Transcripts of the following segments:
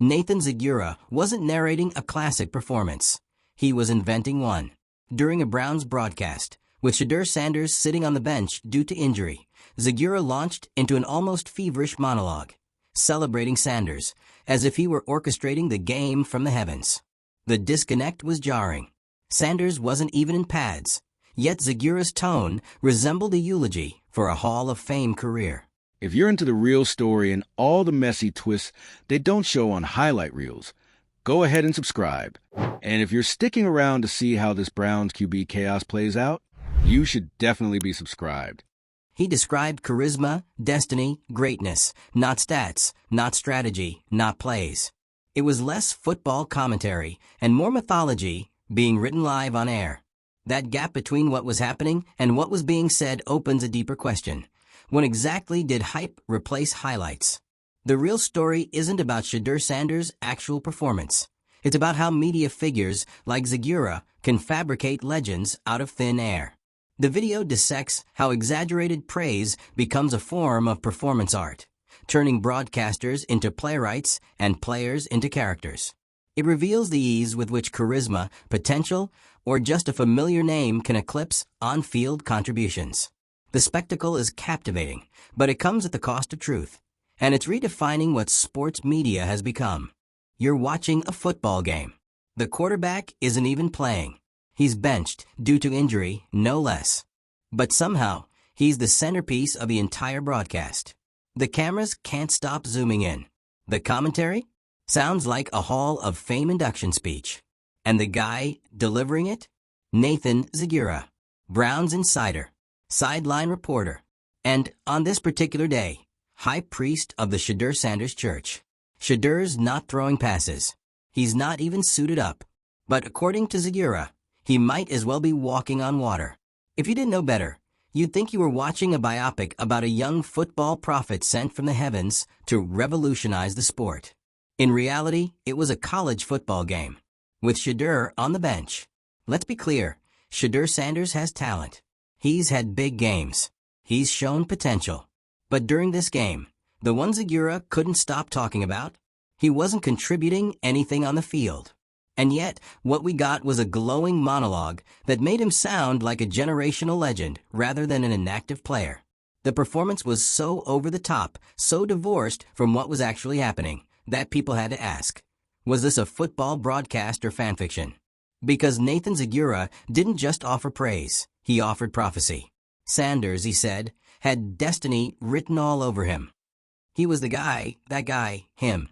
Nathan Zegura wasn't narrating a classic performance. He was inventing one. During a Browns broadcast, with Shedeur Sanders sitting on the bench due to injury, Zegura launched into an almost feverish monologue, celebrating Sanders as if he were orchestrating the game from the heavens. The disconnect was jarring. Sanders wasn't even in pads, yet Zegura's tone resembled a eulogy for a Hall of Fame career. If you're into the real story and all the messy twists they don't show on highlight reels, go ahead and subscribe. And if you're sticking around to see how this Browns QB chaos plays out, you should definitely be subscribed. He described charisma, destiny, greatness, not stats, not strategy, not plays. It was less football commentary and more mythology being written live on air. That gap between what was happening and what was being said opens a deeper question. When exactly did hype replace highlights? The real story isn't about Shedeur Sanders' actual performance. It's about how media figures like Zegura can fabricate legends out of thin air. The video dissects how exaggerated praise becomes a form of performance art, turning broadcasters into playwrights and players into characters. It reveals the ease with which charisma, potential, or just a familiar name can eclipse on-field contributions. The spectacle is captivating, but it comes at the cost of truth, and it's redefining what sports media has become. You're watching a football game. The quarterback isn't even playing. He's benched due to injury, no less. But somehow, he's the centerpiece of the entire broadcast. The cameras can't stop zooming in. The commentary sounds like a Hall of Fame induction speech. And the guy delivering it? Nathan Zegura, Browns insider, sideline reporter, and, on this particular day, high priest of the Shedeur Sanders Church. Shedeur's not throwing passes. He's not even suited up. But according to Zegura, he might as well be walking on water. If you didn't know better, you'd think you were watching a biopic about a young football prophet sent from the heavens to revolutionize the sport. In reality, it was a college football game, with Shedeur on the bench. Let's be clear, Shedeur Sanders has talent. He's had big games. He's shown potential. But during this game, the one Zegura couldn't stop talking about, he wasn't contributing anything on the field. And yet, what we got was a glowing monologue that made him sound like a generational legend rather than an inactive player. The performance was so over the top, so divorced from what was actually happening, that people had to ask, was this a football broadcast or fanfiction? Because Nathan Zegura didn't just offer praise, he offered prophecy. Sanders, he said, had destiny written all over him. He was the guy, that guy, him.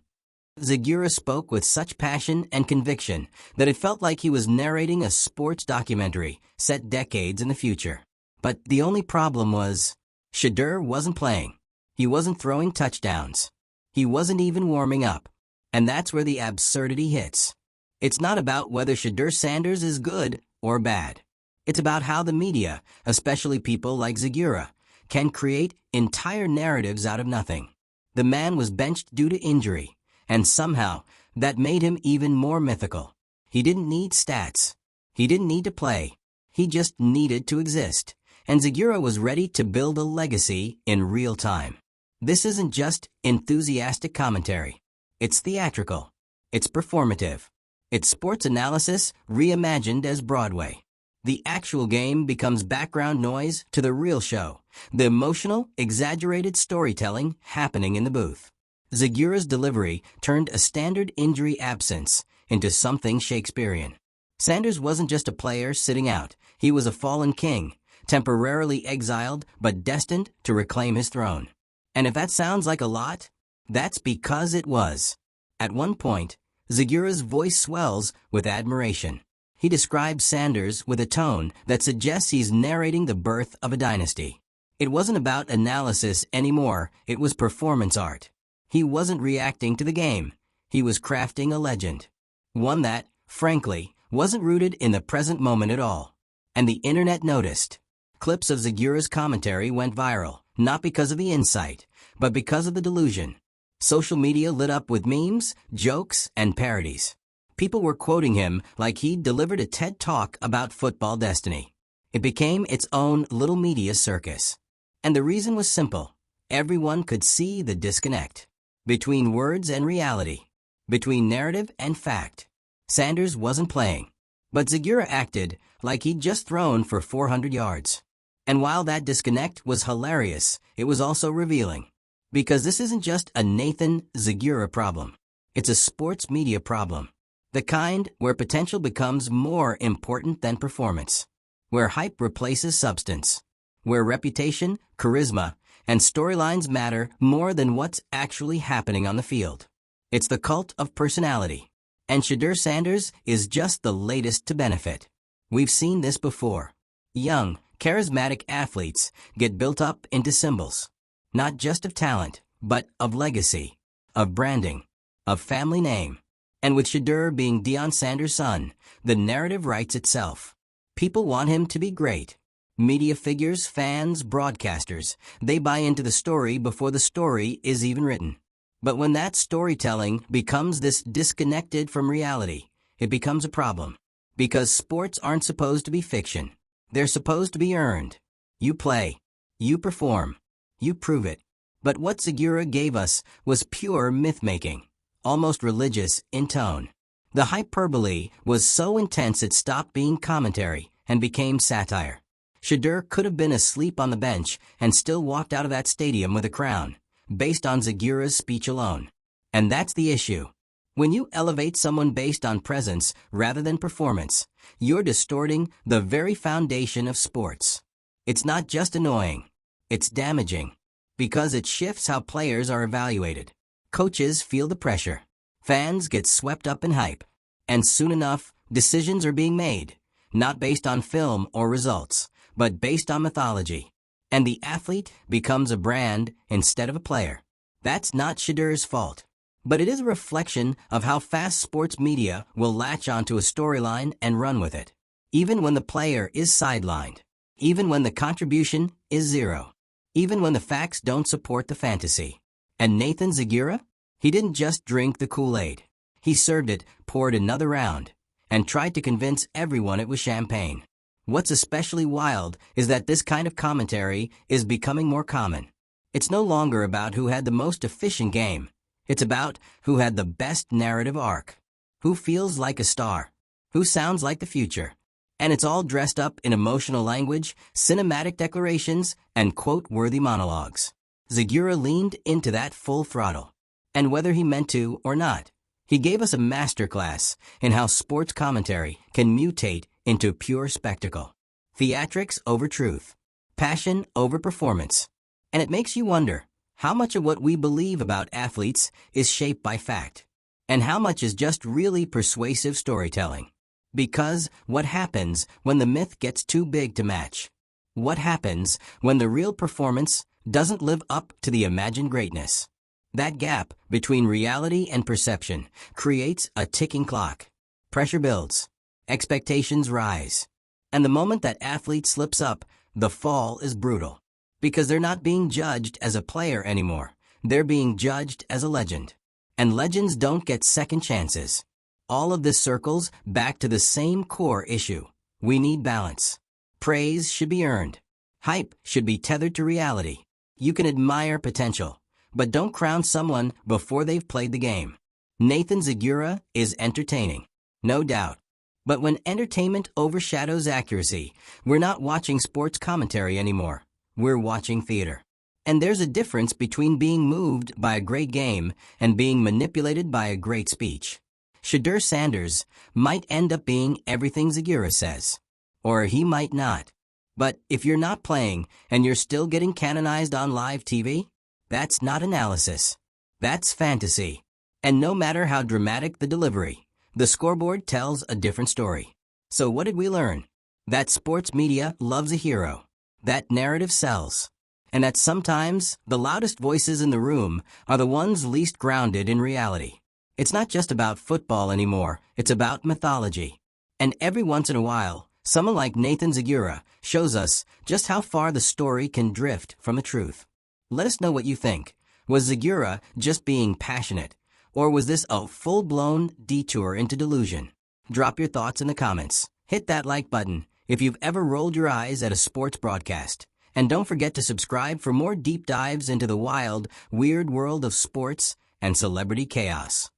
Zegura spoke with such passion and conviction that it felt like he was narrating a sports documentary set decades in the future. But the only problem was, Shedeur wasn't playing. He wasn't throwing touchdowns. He wasn't even warming up. And that's where the absurdity hits. It's not about whether Shedeur Sanders is good or bad. It's about how the media, especially people like Zegura, can create entire narratives out of nothing. The man was benched due to injury, and somehow that made him even more mythical. He didn't need stats. He didn't need to play. He just needed to exist. And Zegura was ready to build a legacy in real time. This isn't just enthusiastic commentary. It's theatrical. It's performative. It's sports analysis reimagined as Broadway. The actual game becomes background noise to the real show, the emotional, exaggerated storytelling happening in the booth. Zegura's delivery turned a standard injury absence into something Shakespearean. Sanders wasn't just a player sitting out. He was a fallen king, temporarily exiled but destined to reclaim his throne. And if that sounds like a lot, that's because it was. At one point, Zegura's voice swells with admiration. He describes Sanders with a tone that suggests he's narrating the birth of a dynasty. It wasn't about analysis anymore, it was performance art. He wasn't reacting to the game. He was crafting a legend. One that, frankly, wasn't rooted in the present moment at all. And the internet noticed. Clips of Zegura's commentary went viral, not because of the insight, but because of the delusion. Social media lit up with memes, jokes, and parodies. People were quoting him like he'd delivered a TED Talk about football destiny. It became its own little media circus. And the reason was simple. Everyone could see the disconnect between words and reality. between narrative and fact. Sanders wasn't playing, but Zegura acted like he'd just thrown for 400 yards. And while that disconnect was hilarious, it was also revealing. Because this isn't just a Nathan Zegura problem. It's a sports media problem. The kind where potential becomes more important than performance. Where hype replaces substance. Where reputation, charisma, and storylines matter more than what's actually happening on the field. It's the cult of personality. And Shedeur Sanders is just the latest to benefit. We've seen this before. Young, charismatic athletes get built up into symbols. Not just of talent, but of legacy, of branding, of family name. And with Shedeur being Deion Sanders' son, the narrative writes itself. People want him to be great. Media figures, fans, broadcasters, they buy into the story before the story is even written. But when that storytelling becomes this disconnected from reality, it becomes a problem. Because sports aren't supposed to be fiction. They're supposed to be earned. You play. You perform. You prove it. But what Zegura gave us was pure myth-making, almost religious in tone. The hyperbole was so intense it stopped being commentary and became satire. Shedeur could have been asleep on the bench and still walked out of that stadium with a crown, based on Zegura's speech alone. And that's the issue. When you elevate someone based on presence rather than performance, you're distorting the very foundation of sports. It's not just annoying. It's damaging. Because it shifts how players are evaluated. Coaches feel the pressure. Fans get swept up in hype. And soon enough, decisions are being made, not based on film or results, but based on mythology. And the athlete becomes a brand instead of a player. That's not Shedeur's fault. But it is a reflection of how fast sports media will latch onto a storyline and run with it. Even when the player is sidelined. Even when the contribution is zero. Even when the facts don't support the fantasy. And Nathan Zegura? He didn't just drink the Kool-Aid. He served it, poured another round, and tried to convince everyone it was champagne. What's especially wild is that this kind of commentary is becoming more common. It's no longer about who had the most efficient game. It's about who had the best narrative arc. Who feels like a star. Who sounds like the future. And it's all dressed up in emotional language, cinematic declarations, and quote-worthy monologues. Zegura leaned into that full throttle. And whether he meant to or not, he gave us a masterclass in how sports commentary can mutate into pure spectacle. Theatrics over truth. Passion over performance. And it makes you wonder, how much of what we believe about athletes is shaped by fact? And how much is just really persuasive storytelling? Because what happens when the myth gets too big to match? What happens when the real performance doesn't live up to the imagined greatness? That gap between reality and perception creates a ticking clock. Pressure builds. Expectations rise. And the moment that athlete slips up, the fall is brutal. Because they're not being judged as a player anymore. They're being judged as a legend. And legends don't get second chances. All of this circles back to the same core issue. We need balance. Praise should be earned. Hype should be tethered to reality. You can admire potential, but don't crown someone before they've played the game. Nathan Zegura is entertaining, no doubt. But when entertainment overshadows accuracy, we're not watching sports commentary anymore. We're watching theater. And there's a difference between being moved by a great game and being manipulated by a great speech. Shedeur Sanders might end up being everything Zegura says. Or he might not. But if you're not playing and you're still getting canonized on live TV, that's not analysis. That's fantasy. And no matter how dramatic the delivery, the scoreboard tells a different story. So what did we learn? That sports media loves a hero. That narrative sells. And that sometimes the loudest voices in the room are the ones least grounded in reality. It's not just about football anymore, it's about mythology. And every once in a while, someone like Nathan Zegura shows us just how far the story can drift from the truth. Let us know what you think. Was Zegura just being passionate? Or was this a full-blown detour into delusion? Drop your thoughts in the comments. Hit that like button if you've ever rolled your eyes at a sports broadcast. And don't forget to subscribe for more deep dives into the wild, weird world of sports and celebrity chaos.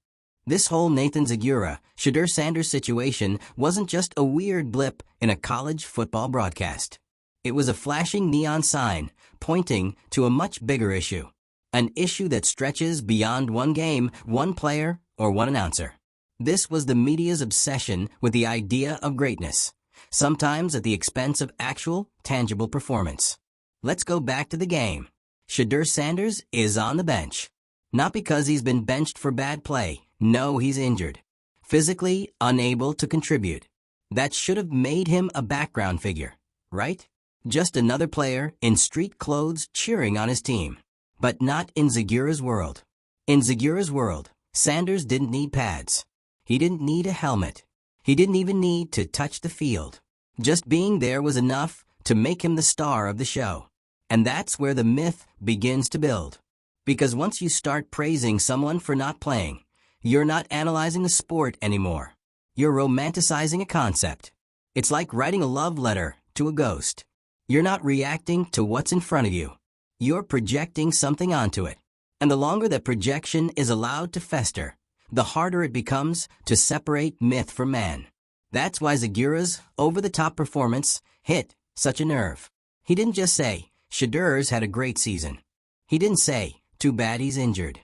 This whole Nathan Zegura, Shedeur Sanders situation wasn't just a weird blip in a college football broadcast. It was a flashing neon sign pointing to a much bigger issue. An issue that stretches beyond one game, one player, or one announcer. This was the media's obsession with the idea of greatness, sometimes at the expense of actual, tangible performance. Let's go back to the game. Shedeur Sanders is on the bench. Not because he's been benched for bad play. No, he's injured. Physically unable to contribute. That should have made him a background figure, right? Just another player in street clothes cheering on his team. But not in Zegura's world. In Zegura's world, Sanders didn't need pads. He didn't need a helmet. He didn't even need to touch the field. Just being there was enough to make him the star of the show. And that's where the myth begins to build. Because once you start praising someone for not playing, you're not analyzing the sport anymore. You're romanticizing a concept. It's like writing a love letter to a ghost. You're not reacting to what's in front of you. You're projecting something onto it. And the longer that projection is allowed to fester, the harder it becomes to separate myth from man. That's why Zegura's over-the-top performance hit such a nerve. He didn't just say, Shedeur's had a great season. He didn't say, too bad he's injured.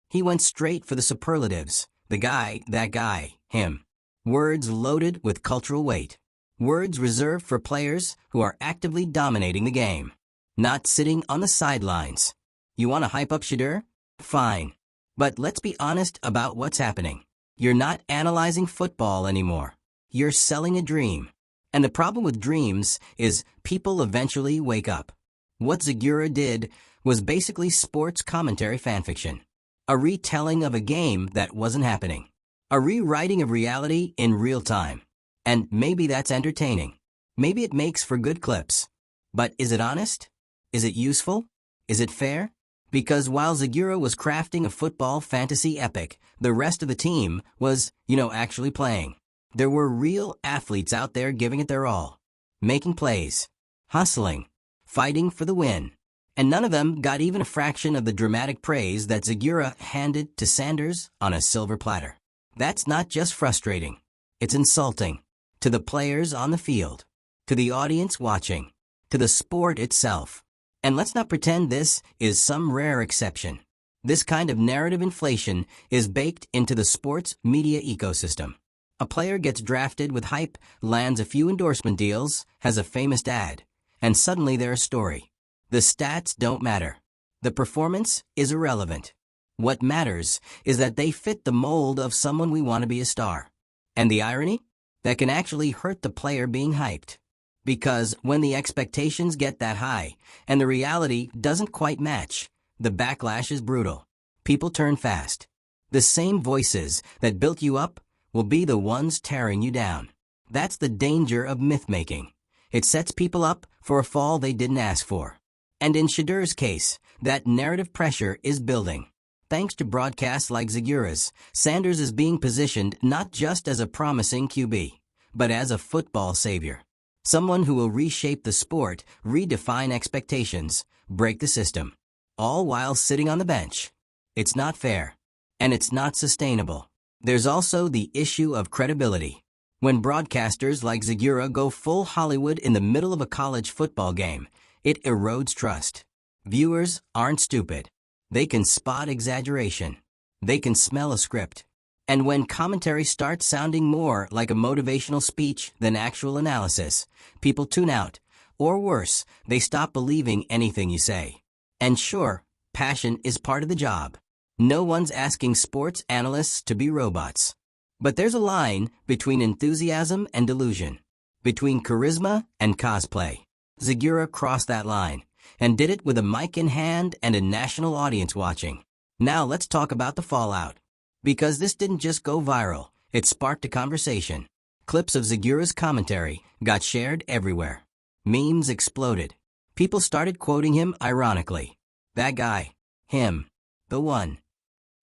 He went straight for the superlatives. The guy, that guy, him. Words loaded with cultural weight. Words reserved for players who are actively dominating the game. Not sitting on the sidelines. You want to hype up Shedeur? Fine. But let's be honest about what's happening. You're not analyzing football anymore. You're selling a dream. And the problem with dreams is people eventually wake up. What Zegura did was basically sports commentary fanfiction. A retelling of a game that wasn't happening. A rewriting of reality in real time. And maybe that's entertaining. Maybe it makes for good clips. But is it honest? Is it useful? Is it fair? Because while Zegura was crafting a football fantasy epic, the rest of the team was, actually playing. There were real athletes out there giving it their all. Making plays. Hustling. Fighting for the win. And none of them got even a fraction of the dramatic praise that Zegura handed to Sanders on a silver platter. That's not just frustrating. It's insulting. To the players on the field. To the audience watching. To the sport itself. And let's not pretend this is some rare exception. This kind of narrative inflation is baked into the sports media ecosystem. A player gets drafted with hype, lands a few endorsement deals, has a famous ad, and suddenly they're a story. The stats don't matter. The performance is irrelevant. What matters is that they fit the mold of someone we want to be a star. And the irony? That can actually hurt the player being hyped. Because when the expectations get that high, and the reality doesn't quite match, the backlash is brutal. People turn fast. The same voices that built you up will be the ones tearing you down. That's the danger of myth-making. It sets people up for a fall they didn't ask for. And in Shedeur's case, that narrative pressure is building. Thanks to broadcasts like Zegura's, Sanders is being positioned not just as a promising QB, but as a football savior. Someone who will reshape the sport, redefine expectations, break the system. All while sitting on the bench. It's not fair. And it's not sustainable. There's also the issue of credibility. When broadcasters like Zegura go full Hollywood in the middle of a college football game, it erodes trust. Viewers aren't stupid. They can spot exaggeration. They can smell a script. And when commentary starts sounding more like a motivational speech than actual analysis, people tune out. Or worse, they stop believing anything you say. And sure, passion is part of the job. No one's asking sports analysts to be robots. But there's a line between enthusiasm and delusion. Between charisma and cosplay. Zegura crossed that line, and did it with a mic in hand and a national audience watching. Now let's talk about the fallout. Because this didn't just go viral, it sparked a conversation. Clips of Zegura's commentary got shared everywhere. Memes exploded. People started quoting him ironically. That guy. Him. The one.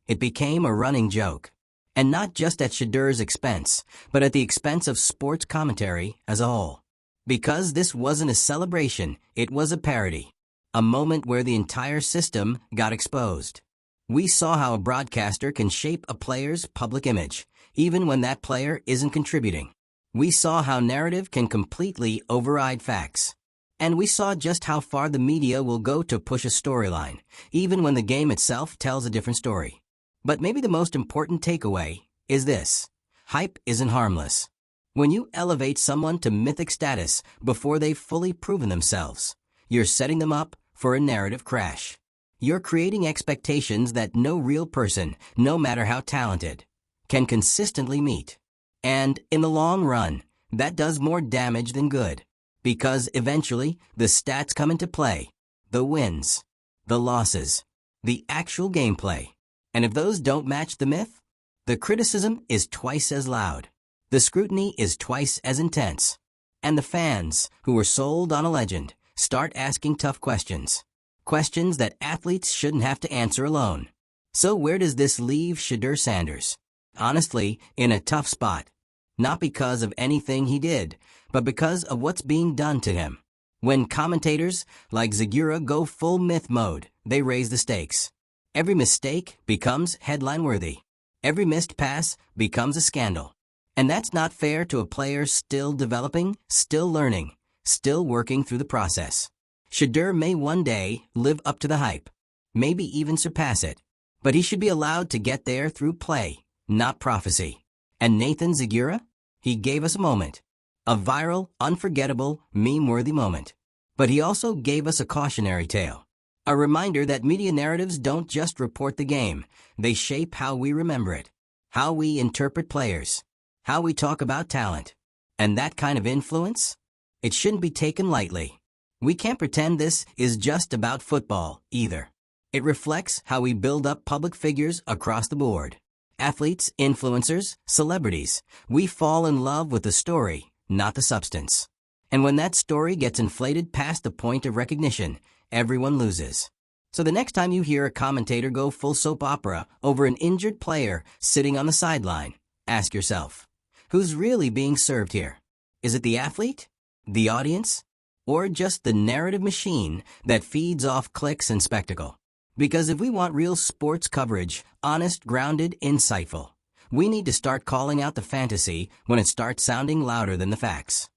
It became a running joke. And not just at Shedeur's expense, but at the expense of sports commentary as a whole. Because this wasn't a celebration, it was a parody. A moment where the entire system got exposed. We saw how a broadcaster can shape a player's public image, even when that player isn't contributing. We saw how narrative can completely override facts. And we saw just how far the media will go to push a storyline, even when the game itself tells a different story. But maybe the most important takeaway is this: hype isn't harmless. When you elevate someone to mythic status before they've fully proven themselves, you're setting them up for a narrative crash. You're creating expectations that no real person, no matter how talented, can consistently meet. And in the long run, that does more damage than good. Because eventually, the stats come into play. The wins, the losses, the actual gameplay. And if those don't match the myth, the criticism is twice as loud. The scrutiny is twice as intense. And the fans, who were sold on a legend, start asking tough questions. Questions that athletes shouldn't have to answer alone. So where does this leave Shedeur Sanders? Honestly, in a tough spot. Not because of anything he did, but because of what's being done to him. When commentators like Zegura go full myth mode, they raise the stakes. Every mistake becomes headline-worthy. Every missed pass becomes a scandal. And that's not fair to a player still developing, still learning, still working through the process. Shedeur may one day live up to the hype, maybe even surpass it. But he should be allowed to get there through play, not prophecy. And Nathan Zegura? He gave us a moment. A viral, unforgettable, meme-worthy moment. But he also gave us a cautionary tale. A reminder that media narratives don't just report the game, they shape how we remember it, how we interpret players, how we talk about talent. And that kind of influence? It shouldn't be taken lightly. We can't pretend this is just about football, either. It reflects how we build up public figures across the board. Athletes, influencers, celebrities. We fall in love with the story, not the substance. And when that story gets inflated past the point of recognition, everyone loses. So the next time you hear a commentator go full soap opera over an injured player sitting on the sideline, ask yourself, who's really being served here? Is it the athlete? The audience? Or just the narrative machine that feeds off clicks and spectacle? Because if we want real sports coverage, honest, grounded, insightful, we need to start calling out the fantasy when it starts sounding louder than the facts.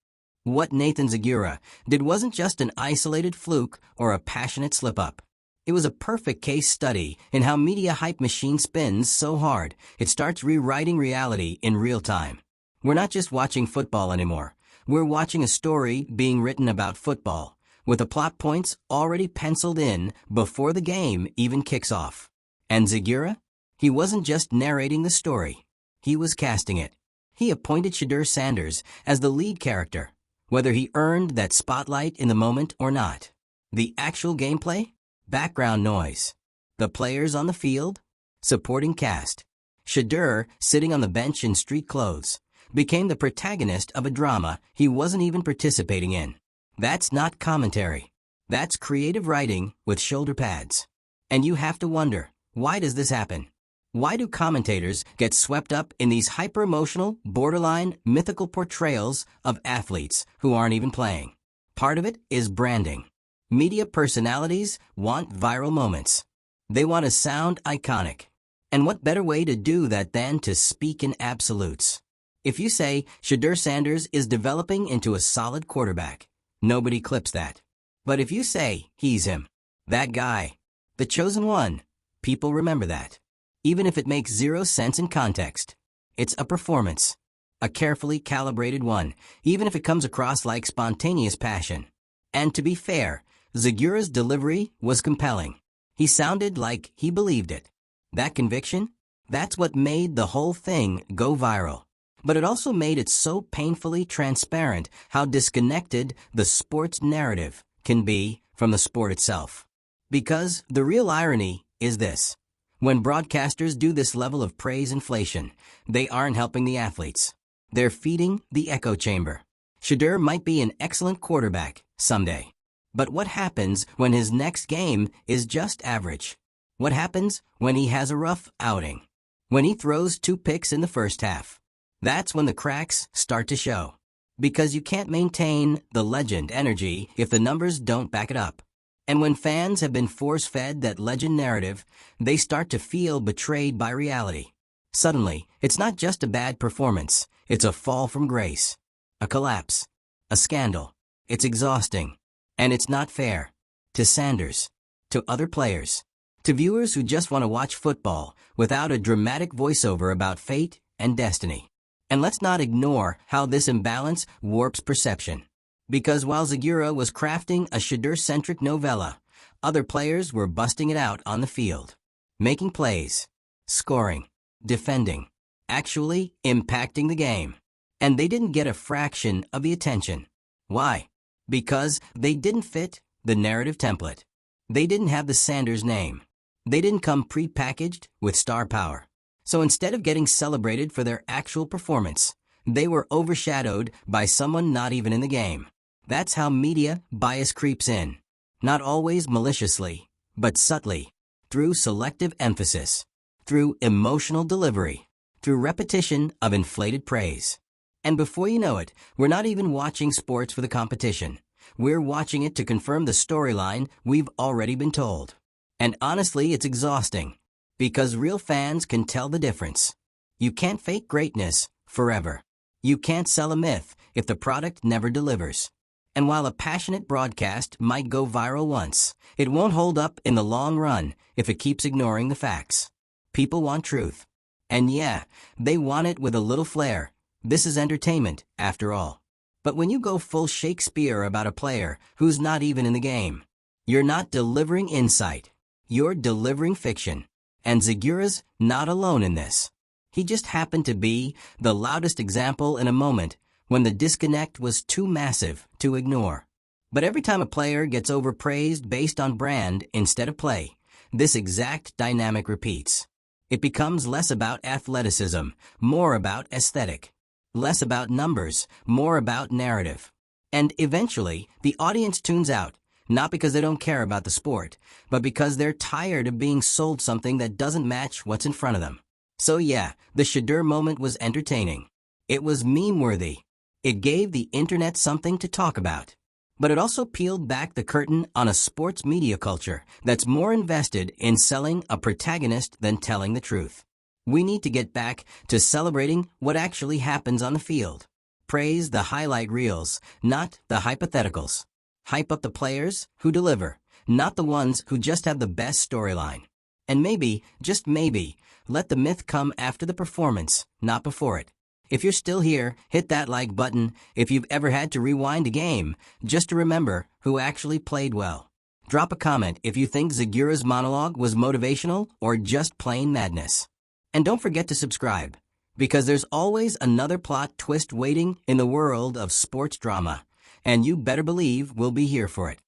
What Nathan Zegura did wasn't just an isolated fluke or a passionate slip-up. It was a perfect case study in how media hype machine spins so hard it starts rewriting reality in real time. We're not just watching football anymore. We're watching a story being written about football, with the plot points already penciled in before the game even kicks off. And Zegura? He wasn't just narrating the story. He was casting it. He appointed Shedeur Sanders as the lead character, whether he earned that spotlight in the moment or not. The actual gameplay? Background noise. The players on the field? Supporting cast. Shedeur, sitting on the bench in street clothes, became the protagonist of a drama he wasn't even participating in. That's not commentary. That's creative writing with shoulder pads. And you have to wonder, why does this happen? Why do commentators get swept up in these hyper-emotional, borderline, mythical portrayals of athletes who aren't even playing? Part of it is branding. Media personalities want viral moments. They want to sound iconic. And what better way to do that than to speak in absolutes? If you say Shedeur Sanders is developing into a solid quarterback, nobody clips that. But if you say he's him, that guy, the chosen one, people remember that. Even if it makes zero sense in context. It's a performance. A carefully calibrated one, even if it comes across like spontaneous passion. And to be fair, Zegura's delivery was compelling. He sounded like he believed it. That conviction? That's what made the whole thing go viral. But it also made it so painfully transparent how disconnected the sports narrative can be from the sport itself. Because the real irony is this. When broadcasters do this level of praise inflation, they aren't helping the athletes. They're feeding the echo chamber. Shedeur might be an excellent quarterback someday. But what happens when his next game is just average? What happens when he has a rough outing? When he throws 2 picks in the first half? That's when the cracks start to show. Because you can't maintain the legend energy if the numbers don't back it up. And when fans have been force-fed that legend narrative, they start to feel betrayed by reality. Suddenly, it's not just a bad performance, it's a fall from grace, a collapse, a scandal. It's exhausting. And it's not fair. To Sanders, to other players, to viewers who just want to watch football without a dramatic voiceover about fate and destiny. And let's not ignore how this imbalance warps perception. Because while Zegura was crafting a Shedeur-centric novella, other players were busting it out on the field. Making plays, scoring, defending, actually impacting the game. And they didn't get a fraction of the attention. Why? Because they didn't fit the narrative template. They didn't have the Sanders name. They didn't come pre-packaged with star power. So instead of getting celebrated for their actual performance, they were overshadowed by someone not even in the game. That's how media bias creeps in. Not always maliciously, but subtly, through selective emphasis, through emotional delivery, through repetition of inflated praise. And before you know it, we're not even watching sports for the competition. We're watching it to confirm the storyline we've already been told. And honestly, it's exhausting. Because real fans can tell the difference. You can't fake greatness forever. You can't sell a myth if the product never delivers. And while a passionate broadcast might go viral once, it won't hold up in the long run if it keeps ignoring the facts. People want truth. And yeah, they want it with a little flair. This is entertainment, after all. But when you go full Shakespeare about a player who's not even in the game, you're not delivering insight. You're delivering fiction. And Zegura's not alone in this. He just happened to be the loudest example in a moment when the disconnect was too massive to ignore. But every time a player gets overpraised based on brand instead of play, this exact dynamic repeats. It becomes less about athleticism, more about aesthetic. Less about numbers, more about narrative. And eventually, the audience tunes out. Not because they don't care about the sport, but because they're tired of being sold something that doesn't match what's in front of them. So yeah, the Shedeur moment was entertaining. It was meme-worthy. It gave the internet something to talk about. But it also peeled back the curtain on a sports media culture that's more invested in selling a protagonist than telling the truth. We need to get back to celebrating what actually happens on the field. Praise the highlight reels, not the hypotheticals. Hype up the players who deliver, not the ones who just have the best storyline. And maybe, just maybe, let the myth come after the performance, not before it. If you're still here, hit that like button. If you've ever had to rewind a game, just to remember who actually played well. Drop a comment if you think Zegura's monologue was motivational or just plain madness. And don't forget to subscribe, because there's always another plot twist waiting in the world of sports drama. And you better believe we'll be here for it.